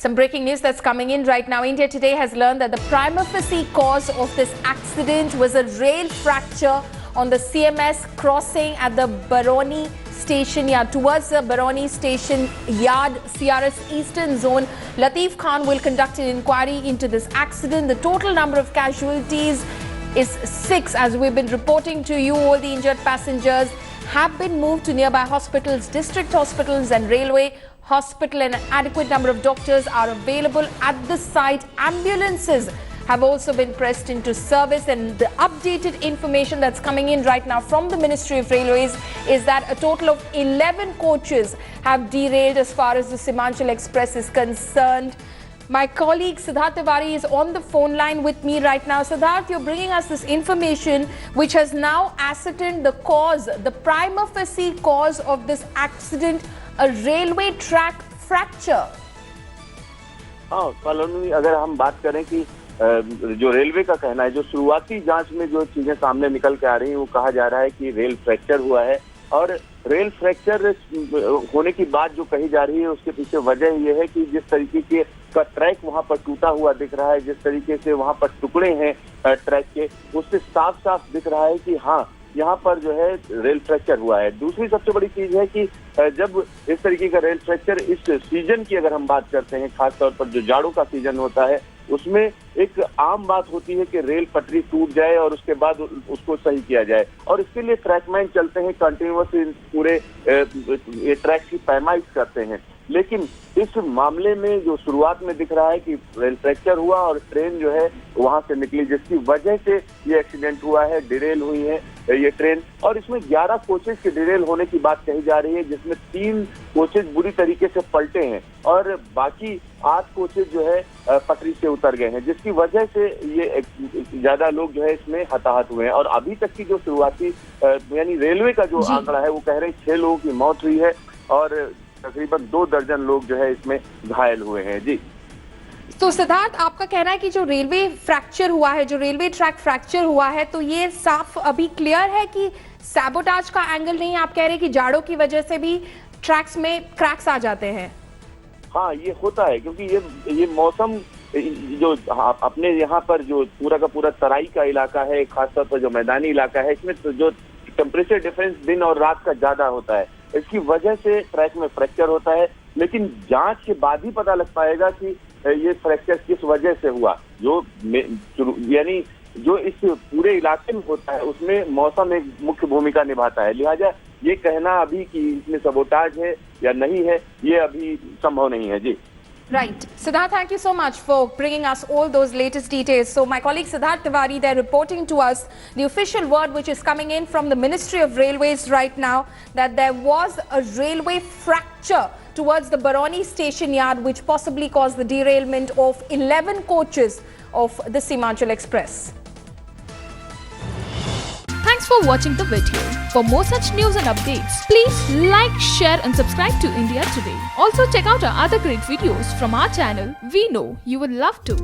Some breaking news that's coming in right now. India today has learned that the prima facie cause of this accident was a rail fracture on the CMS crossing at the Barauni Station Yard. Towards the Barauni Station Yard, CRS Eastern Zone, Latif Khan will conduct an inquiry into this accident. The total number of casualties is 6. As we've been reporting to you, all the injured passengers have been moved to nearby hospitals, district hospitals and railway hospital. An adequate number of doctors are available at the site. Ambulances have also been pressed into service, and the updated information that's coming in right now from the Ministry of Railways is that a total of 11 coaches have derailed as far as the Simanchal Express is concerned. My colleague Siddharth Tiwari is on the phone line with me right now. Siddharth, you're bringing us this information which has now ascertained the cause, the prima facie cause of this accident, a railway track fracture. हाँ, colony अगर हम बात करें कि जो railway का कहना है, जो शुरुआती जांच में जो चीजें सामने निकल के आ रही हैं, वो कहा जा रहा है कि रेल फ्रैक्चर हुआ है। और रेल फ्रैक्चर होने की बात जो कही जा रही है, उसके पीछे वजह ये है कि जिस तरीके का ट्रैक वहां पर टूटा हुआ दिख रहा है, जिस तरीके से वहां पर टुकड़े हैं ट्रैक के, उससे साफ साफ दिख रहा है कि हाँ, यहाँ पर जो है रेल फ्रैक्चर हुआ है। दूसरी सबसे बड़ी चीज है कि जब इस तरीके का रेल फ्रैक्चर इस सीजन की अगर हम बात करते हैं, खासतौर पर जो जाड़ों का सीजन होता है, उसमें एक आम बात होती है कि रेल पटरी टूट जाए और उसके बाद उसको सही किया जाए, और इसके लिए ट्रैकमैन चलते हैं, कंटिन्यूअस पूरे ये ट्रैक की पैमाइश करते हैं। लेकिन इस मामले में जो शुरुआत में दिख रहा है कि रेल फ्रैक्चर हुआ और ट्रेन जो है वहां से निकली, जिसकी वजह से ये एक्सीडेंट हुआ है, डिरेल हुई है ये ट्रेन। और इसमें 11 कोचेज के डिरेल होने की बात कही जा रही है, जिसमें 3 कोचेज बुरी तरीके से पलटे हैं और बाकी 8 कोचेज जो है पटरी से उतर गए हैं, जिसकी वजह से ये ज्यादा लोग जो है इसमें हताहत हुए हैं। और अभी तक की जो शुरुआती यानी रेलवे का जो आंकड़ा है, वो कह रहे हैं 6 लोगों की मौत हुई है और तकरीबन 2 दर्जन लोग जो है इसमें घायल हुए हैं। जी, तो सिद्धार्थ, आपका कहना है कि जो रेलवे फ्रैक्चर हुआ है, जो रेलवे ट्रैक फ्रैक्चर हुआ है, तो ये साफ अभी क्लियर है कि सैबोटाज का एंगल नहीं, आप कह रहे हैं कि जाड़ों की वजह से भी ट्रैक्स में क्रैक्स आ जाते हैं? हाँ, ये होता है क्योंकि ये मौसम जो अपने यहाँ पर जो पूरा का पूरा तराई का इलाका है, खासतौर पर जो मैदानी इलाका है, इसमें तो जो टेम्परेचर डिफरेंस दिन और रात का ज्यादा होता है, इसकी वजह से ट्रैक में फ्रैक्चर होता है। लेकिन जांच के बाद ही पता लग पाएगा कि ये फ्रैक्चर किस वजह से हुआ। जो यानी जो इस पूरे इलाके में होता है, उसमें मौसम एक मुख्य भूमिका निभाता है। लिहाजा ये कहना अभी कि इसमें सबोटाज है या नहीं है, ये अभी संभव नहीं है। जी, Right. Siddharth, thank you so much for bringing us all those latest details. So my colleague Siddharth Tiwari, they're reporting to us the official word which is coming in from the Ministry of Railways right now, that there was a railway fracture towards the Barauni Station Yard which possibly caused the derailment of 11 coaches of the Simanchal Express. Thanks for watching the video. For more such news and updates, please like, share and subscribe to India Today. Also check out our other great videos from our channel. We know you will love to.